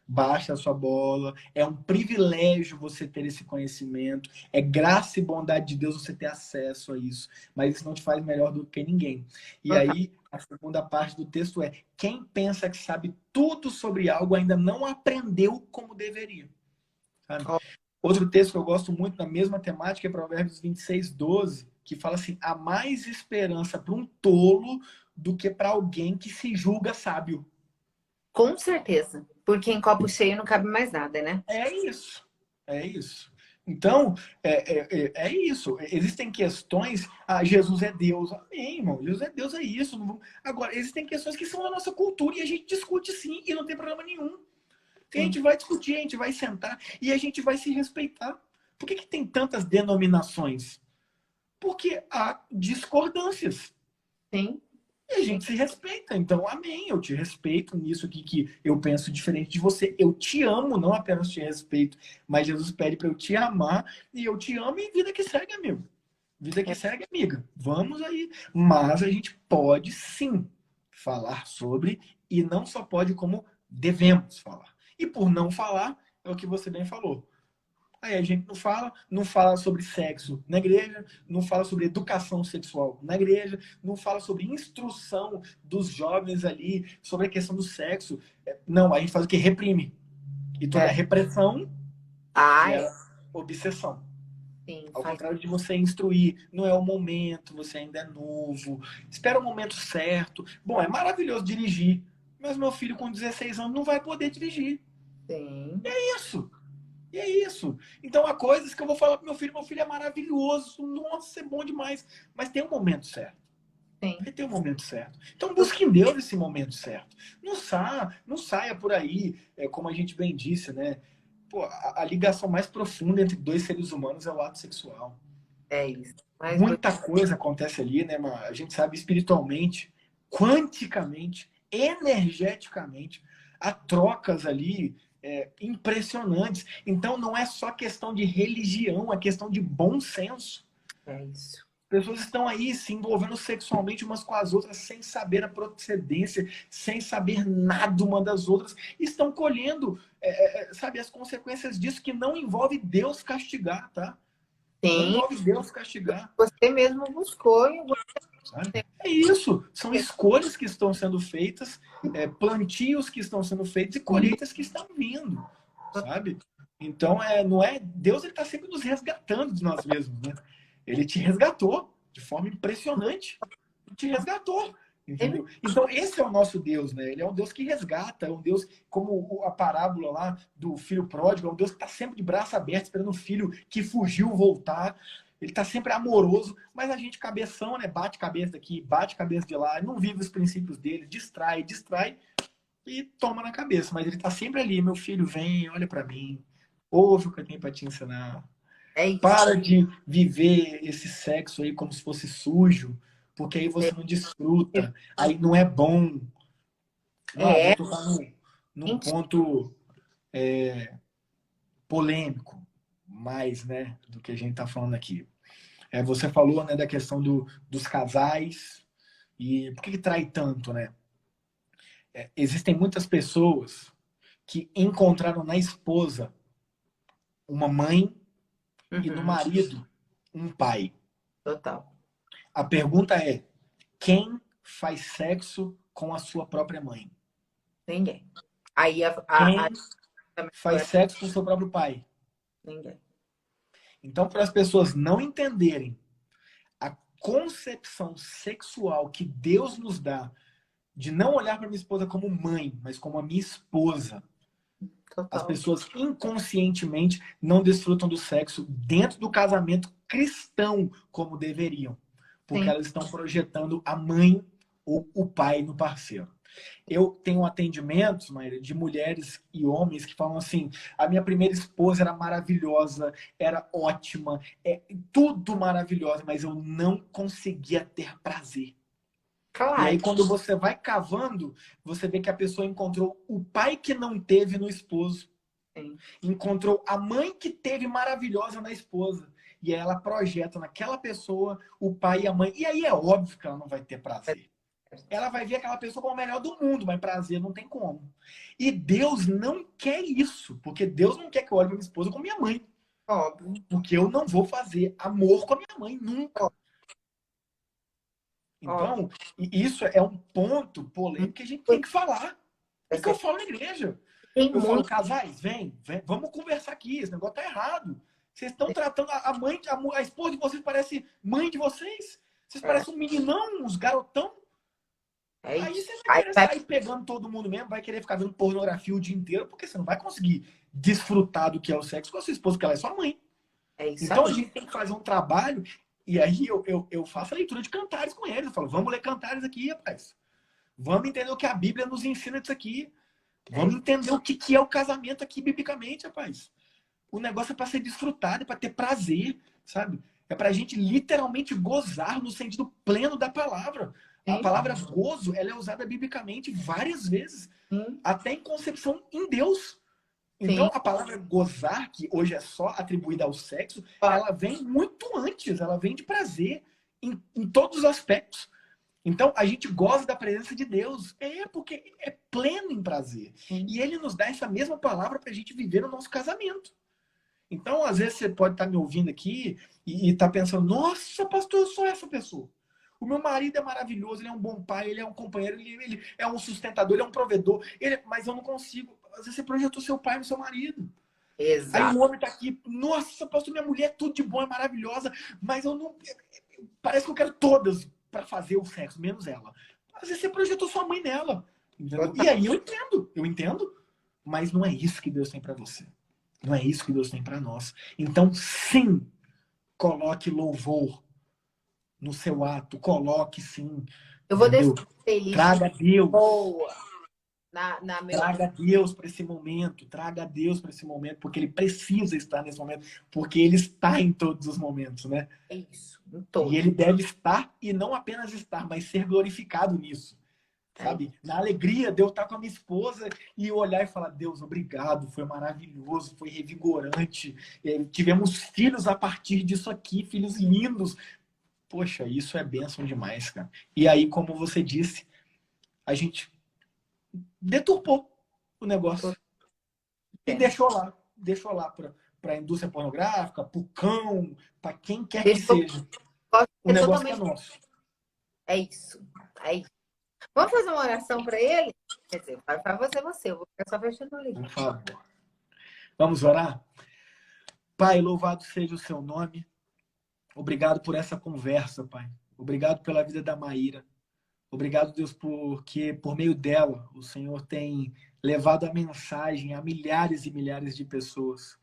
Baixa a sua bola. É um privilégio você ter esse conhecimento. É graça e bondade de Deus você ter acesso a isso. Mas isso não te faz melhor do que ninguém. E total. aí, a segunda parte do texto é: quem pensa que sabe tudo sobre algo ainda não aprendeu como deveria. Sabe? Ó, Outro texto que eu gosto muito na mesma temática é Provérbios 26:12, que fala assim: há mais esperança para um tolo do que para alguém que se julga sábio. com certeza. Porque em copo cheio não cabe mais nada, né? É isso. É isso. Então, é isso. Existem questões. Ah, Jesus é Deus. Amém, irmão. Jesus é Deus, é isso. Agora, existem questões que são da nossa cultura e a gente discute sim e não tem problema nenhum. E a Sim, gente vai discutir, a gente vai sentar e a gente vai se respeitar. Por que tem tantas denominações? Porque há discordâncias. sim, E a sim. gente se respeita. Então, amém. Eu te respeito nisso aqui que eu penso diferente de você. Eu te amo, não apenas te respeito, mas Jesus pede para eu te amar e eu te amo e vida que segue, amigo. Vida que É, segue, amiga. Vamos aí. Mas a gente pode sim falar sobre e não só pode, como devemos falar. E por não falar, é o que você bem falou. Aí a gente não fala sobre sexo na igreja, não fala sobre educação sexual na igreja, não fala sobre instrução dos jovens ali, sobre a questão do sexo. Não, a gente faz o que? Reprime. E toda é. repressão Ai, gera obsessão. sim, Ao faz. contrário de você instruir, não é o momento, você ainda é novo, espera o momento certo. Bom, é maravilhoso dirigir, Mas meu filho com 16 anos não vai poder dirigir. Sim. Isso. E é isso. Então, há coisas que eu vou falar pro meu filho é maravilhoso, nossa, é bom demais. Mas tem um momento certo. Sim. Vai ter um momento certo. Então, busque em Deus esse momento certo. Não saia por aí, como a gente bem disse, né? Pô, a ligação mais profunda entre dois seres humanos é o ato sexual. É isso. Mas Muita coisa acontece ali, né? Mas a gente sabe espiritualmente, quanticamente, energeticamente, há trocas ali impressionantes. Então não é só questão de religião, é questão de bom senso. é isso. Pessoas estão aí se envolvendo sexualmente umas com as outras sem saber a procedência, sem saber nada uma das outras. Estão colhendo, sabe, as consequências disso que não envolve Deus castigar, tá? Não Sim, envolve Deus castigar. você mesmo buscou e Sabe? você... É isso. São escolhas que estão sendo feitas, plantios que estão sendo feitos e colheitas que estão vindo, sabe? Então, não é... Deus está sempre nos resgatando de nós mesmos, né? Ele te resgatou de forma impressionante. Te resgatou, entendeu? Então, esse é o nosso Deus, né? Ele é um Deus que resgata, é um Deus, como a parábola lá do filho pródigo, é um Deus que está sempre de braço aberto, esperando o filho que fugiu voltar. Ele está sempre amoroso, mas a gente, cabeção, né? Bate cabeça daqui, bate cabeça de lá, não vive os princípios dele, distrai e toma na cabeça. Mas ele está sempre ali, meu filho, vem, olha para mim, ouve o que eu tenho para te ensinar. É isso. Para de viver esse sexo aí como se fosse sujo, porque aí você não desfruta, aí não é bom. Vou É, tocar num mentira. ponto polêmico, mais, né, do que a gente está falando aqui. Você falou, né, da questão dos casais e por que trai tanto, né? Existem muitas pessoas que encontraram na esposa uma mãe e no Uhum, marido um pai. total. A pergunta é: quem faz sexo com a sua própria mãe? Ninguém. Aí Quem também faz sexo com o seu próprio pai? ninguém. Então, para as pessoas não entenderem a concepção sexual que Deus nos dá de não olhar para minha esposa como mãe, mas como a minha esposa, as Total. pessoas inconscientemente não desfrutam do sexo dentro do casamento cristão como deveriam, porque Sim. elas estão projetando a mãe ou o pai no parceiro. Eu tenho atendimentos, Maíra, de mulheres e homens que falam assim: a minha primeira esposa era maravilhosa, era ótima, tudo maravilhosa, mas eu não conseguia ter prazer. E aí, Claro. quando você vai cavando, você vê que a pessoa encontrou o pai que não teve no esposo, Sim. encontrou a mãe que teve maravilhosa na esposa. E aí ela projeta naquela pessoa o pai e a mãe. E aí é óbvio que ela não vai ter prazer. Ela vai ver aquela pessoa como a melhor do mundo, mas prazer não tem como. E Deus não quer isso, porque Deus não quer que eu olhe para minha esposa como minha mãe. Óbvio. Porque eu não vou fazer amor com a minha mãe nunca. Óbvio. Então, isso é um ponto polêmico que a gente tem que falar. E que eu falo na igreja. Tem Eu falo, muito. casais, vem, vamos conversar aqui, esse negócio tá errado. Vocês estão tratando a mãe, a esposa de vocês parece mãe de vocês. Vocês É, parecem um meninão, uns garotão. é Aí isso. você vai Aí querer vai. sair pegando todo mundo mesmo, vai querer ficar vendo pornografia o dia inteiro, porque você não vai conseguir desfrutar do que é o sexo com a sua esposa, porque ela é sua mãe. É isso Então a aí. gente tem que fazer um trabalho, e aí eu faço a leitura de cantares com eles. Eu falo, vamos ler cantares aqui, rapaz. Vamos entender o que a Bíblia nos ensina disso aqui. É Vamos isso. entender o que é o casamento aqui biblicamente, rapaz. O negócio é para ser desfrutado, é para ter prazer, sabe? É para a gente literalmente gozar no sentido pleno da palavra. A Sim. palavra gozo, ela é usada biblicamente várias vezes, Sim. até em concepção em Deus. Então, Sim. a palavra gozar, que hoje é só atribuída ao sexo, Ó, ela vem muito antes, ela vem de prazer em todos os aspectos. Então, a gente goza da presença de Deus. Porque é pleno em prazer. sim. E Ele nos dá essa mesma palavra para a gente viver o nosso casamento. Então, às vezes, você pode estar me ouvindo aqui e estar pensando, nossa, pastor, eu sou essa pessoa. O meu marido é maravilhoso, ele é um bom pai, ele é um companheiro, ele é um sustentador, ele é um provedor. Mas eu não consigo. Às vezes você projetou seu pai no seu marido. Aí o Exato. homem está aqui, nossa, pastor, minha mulher é tudo de bom, é maravilhosa, mas eu não... Parece que eu quero todas para fazer o sexo, menos ela. Às vezes você projetou sua mãe nela. Entendeu? E aí eu entendo, mas não é isso que Deus tem para você. Não é isso que Deus tem para nós. Então, sim, coloque louvor no seu ato, coloque sim, Eu vou deixar entendeu? uma playlist Traga Deus. boa na meu. Traga Deus para esse momento, traga Deus para esse momento, porque ele precisa estar nesse momento, porque ele está em todos os momentos, né? É isso, em E todo. ele deve estar, e não apenas estar, mas ser glorificado nisso, É sabe? Na alegria de eu estar com a minha esposa e olhar e falar, Deus, obrigado, foi maravilhoso, foi revigorante, tivemos filhos a partir disso aqui, filhos lindos. Poxa, isso é bênção demais, cara. E aí, como você disse, a gente deturpou o todo. negócio e É. deixou lá para a indústria pornográfica, para o cão, para quem quer que Deixou seja. pode O ser negócio que é totalmente. nosso. É isso. É isso. Vamos fazer uma oração para ele? Quer dizer, vai para você. Eu vou ficar só fechando o olho. Por favor. Vamos orar? Pai, louvado seja o seu nome. Obrigado por essa conversa, Pai. Obrigado pela vida da Maíra. Obrigado, Deus, porque por meio dela o Senhor tem levado a mensagem a milhares e milhares de pessoas.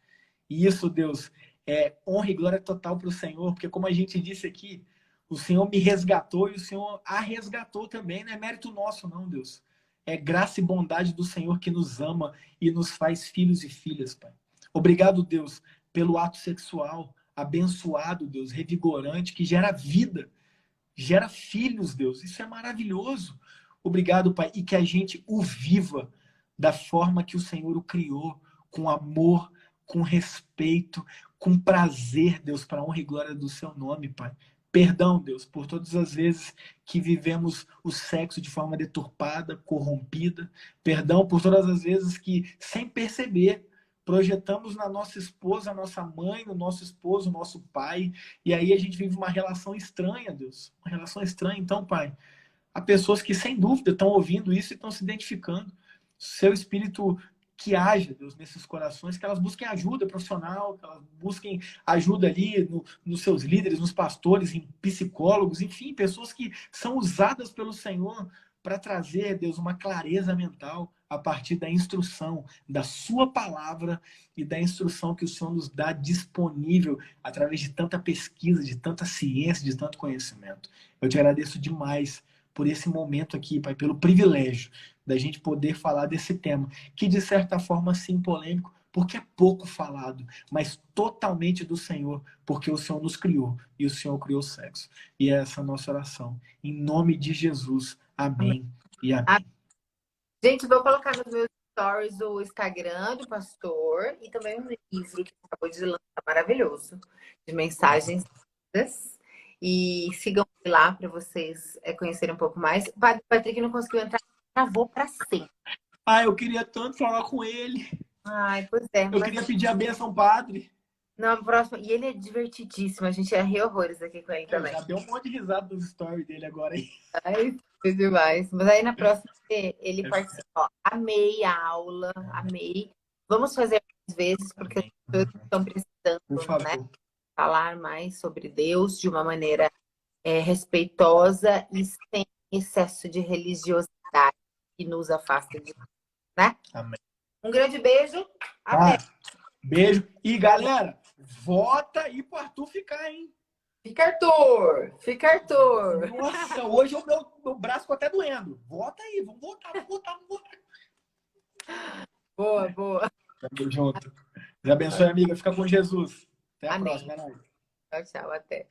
E isso, Deus, é honra e glória total para o Senhor, porque como a gente disse aqui, o Senhor me resgatou e o Senhor a resgatou também. Não é mérito nosso, não, Deus. É graça e bondade do Senhor que nos ama e nos faz filhos e filhas, Pai. Obrigado, Deus, pelo ato sexual abençoado, Deus, revigorante, que gera vida, gera filhos, Deus. Isso é maravilhoso. Obrigado, Pai, e que a gente o viva da forma que o Senhor o criou, com amor, com respeito, com prazer, Deus, para a honra e glória do seu nome, Pai. Perdão, Deus, por todas as vezes que vivemos o sexo de forma deturpada, corrompida. Perdão por todas as vezes que, sem perceber, projetamos na nossa esposa, a nossa mãe, no nosso esposo, o nosso pai. E aí a gente vive uma relação estranha, Deus. Uma relação estranha. Então, Pai, há pessoas que, sem dúvida, estão ouvindo isso e estão se identificando. Seu Espírito que haja, Deus, nesses corações, que elas busquem ajuda profissional, que elas busquem ajuda ali nos seus líderes, nos pastores, em psicólogos, enfim, pessoas que são usadas pelo Senhor para trazer, Deus, uma clareza mental a partir da instrução, da sua palavra e da instrução que o Senhor nos dá disponível através de tanta pesquisa, de tanta ciência, de tanto conhecimento. Eu te agradeço demais por esse momento aqui, Pai, pelo privilégio da gente poder falar desse tema, que de certa forma sim polêmico, porque é pouco falado, mas totalmente do Senhor, porque o Senhor nos criou e o Senhor criou o sexo. E é essa a nossa oração. Em nome de Jesus. Amém e Ah, amém. gente, vou colocar nos meus stories o Instagram do pastor e também um livro que acabou de lançar maravilhoso, de mensagens. E sigam lá para vocês conhecerem um pouco mais. O Padre Patrick não conseguiu entrar, travou para sempre. Ah, eu queria tanto falar com ele. Ai, pois é, Eu mas queria pedir a bênção, padre. na próxima. E ele é divertidíssimo, a gente ri horrores aqui com ele Eu também. já dei um monte de risada nos stories dele agora aí. Ai, foi demais. Mas aí na próxima ele participa. Ó, amei a aula, amei. Vamos fazer mais vezes, porque as Amém. pessoas estão Por precisando, né, favor. falar mais sobre Deus de uma maneira respeitosa e sem excesso de religiosidade que nos afasta de, né? Amém. Um grande beijo. Ah, Até. beijo. E galera, vota aí pro Arthur ficar, hein? Fica Arthur! Fica Arthur! Nossa, hoje o meu braço ficou até doendo. Vota aí, vamos votar, vamos votar, vamos votar. Boa, boa. Tamo junto. Deus abençoe, amiga. Fica com Jesus. Até a Amém. próxima, é nóis. Tchau, tchau. Até.